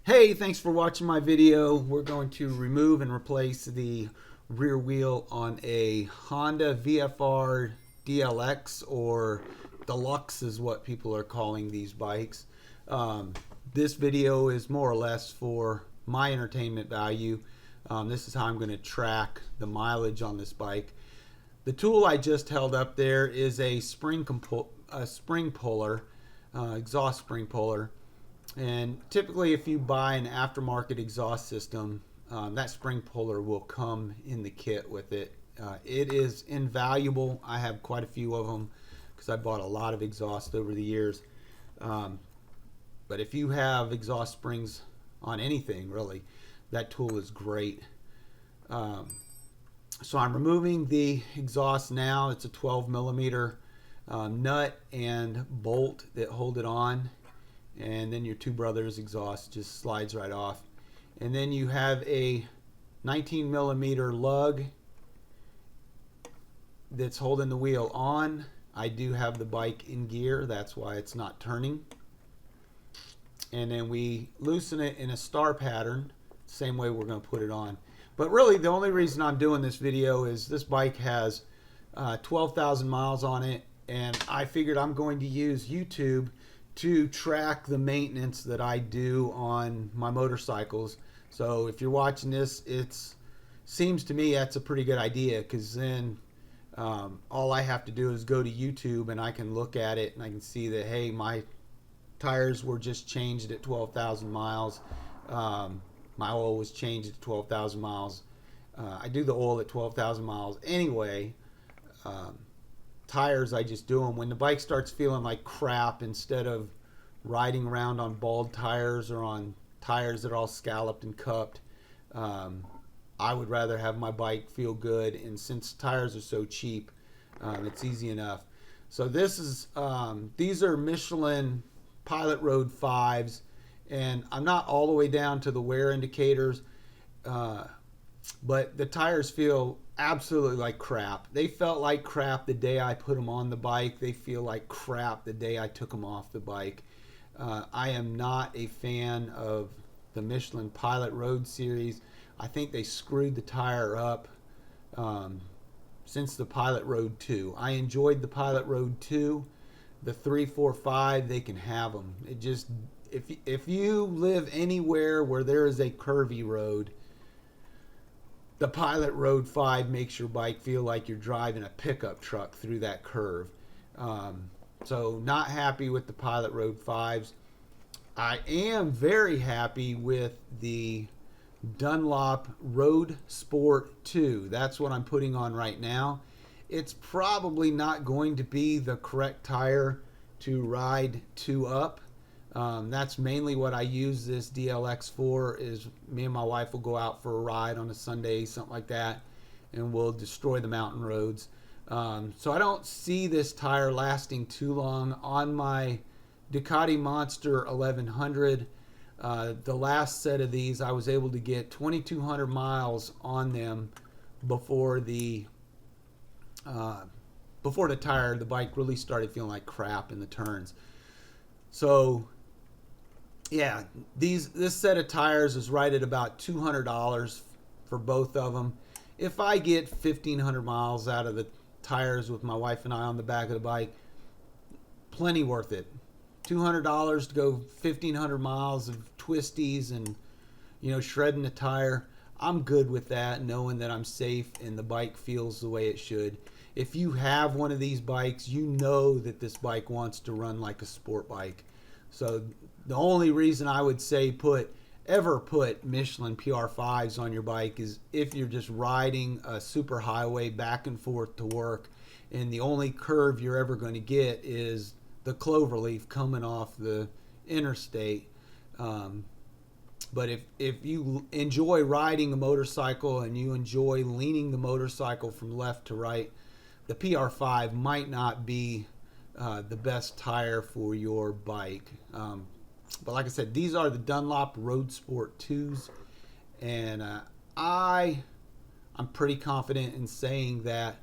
Hey, thanks for watching my video. We're going to remove and replace the rear wheel on a Honda VFR DLX, or Deluxe is what people are calling these bikes. This video is more or less for my entertainment value. This is how I'm going to track the mileage on this bike. The tool I just held up there is a spring puller, exhaust spring puller. And typically, if you buy an aftermarket exhaust system, that spring puller will come in the kit with it. It is invaluable. I have quite a few of them because I bought a lot of exhaust over the years. But if you have exhaust springs on anything, really, that tool is great. So I'm removing the exhaust now. It's a 12 millimeter nut and bolt that hold it on. And then your Two Brothers exhaust just slides right off. And then you have a 19 millimeter lug that's holding the wheel on. I do have the bike in gear, that's why it's not turning. And then we loosen it in a star pattern, same way we're going to put it on. But really, the only reason I'm doing this video is this bike has 12,000 miles on it, and I figured I'm going to use YouTube to track the maintenance that I do on my motorcycles. So if you're watching this, it seems to me that's a pretty good idea, because then all I have to do is go to YouTube and I can look at it and I can see that, hey, my tires were just changed at 12,000 miles. My oil was changed at 12,000 miles. I do the oil at 12,000 miles anyway. Tires, I just do them when the bike starts feeling like crap. Instead of riding around on bald tires or on tires that are all scalloped and cupped, I would rather have my bike feel good. And since tires are so cheap, it's easy enough. So this is these are Michelin Pilot Road 5s, and I'm not all the way down to the wear indicators, but the tires feel absolutely like crap. They felt like crap the day I put them on the bike. They feel like crap the day I took them off the bike. I am not a fan of the Michelin Pilot Road series. I think they screwed the tire up since the Pilot Road 2. I enjoyed the Pilot Road 2. The 3, 4, 5, they can have them. It just, if you live anywhere where there is a curvy road, the Pilot Road 5 makes your bike feel like you're driving a pickup truck through that curve. So not happy with the Pilot Road 5s. I am very happy with the Dunlop Road Sport 2. That's what I'm putting on right now. It's probably not going to be the correct tire to ride 2 up. That's mainly what I use this DLX for. Is me and my wife will go out for a ride on a Sunday, something like that, and we'll destroy the mountain roads. So I don't see this tire lasting too long on my Ducati Monster 1100. The last set of these, I was able to get 2,200 miles on them before the tire, the bike really started feeling like crap in the turns. So yeah, this set of tires is right at about $200 for both of them. If I get 1,500 miles out of the tires with my wife and I on the back of the bike, plenty worth it. $200 to go 1,500 miles of twisties and, shredding the tire. I'm good with that, knowing that I'm safe and the bike feels the way it should. If you have one of these bikes, you know that this bike wants to run like a sport bike. So the only reason I would say ever put Michelin PR5s on your bike is if you're just riding a super highway back and forth to work, and the only curve you're ever going to get is the cloverleaf coming off the interstate. But if you enjoy riding a motorcycle and you enjoy leaning the motorcycle from left to right, the PR5 might not be the best tire for your bike. But like I said, these are the Dunlop Road Sport 2s, and I'm pretty confident in saying that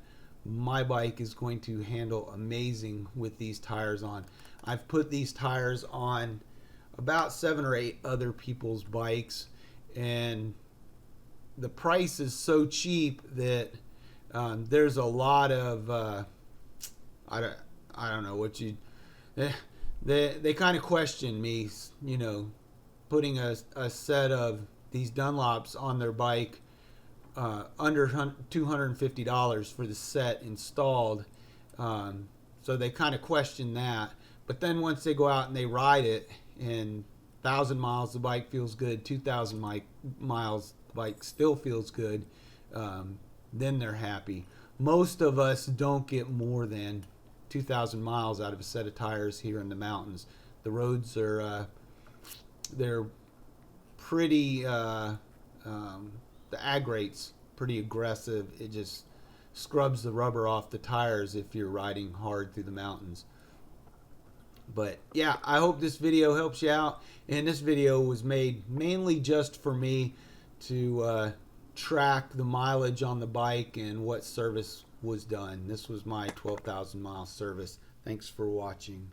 my bike is going to handle amazing with these tires on. I've put these tires on about 7 or 8 other people's bikes, and the price is so cheap that there's a lot of I don't know what you they kind of question me, you know, putting a set of these Dunlops on their bike under $250 for the set installed. So they kind of question that. But then once they go out and they ride it, and 1,000 miles the bike feels good, 2,000 miles the bike still feels good, then they're happy. Most of us don't get more than 2,000 miles out of a set of tires here in the mountains. The roads are they're pretty the ag rate's pretty aggressive. It just scrubs the rubber off the tires if you're riding hard through the mountains. But yeah, I hope this video helps you out. And this video was made mainly just for me to track the mileage on the bike and what service was done. This was my 12,000 mile service. Thanks for watching.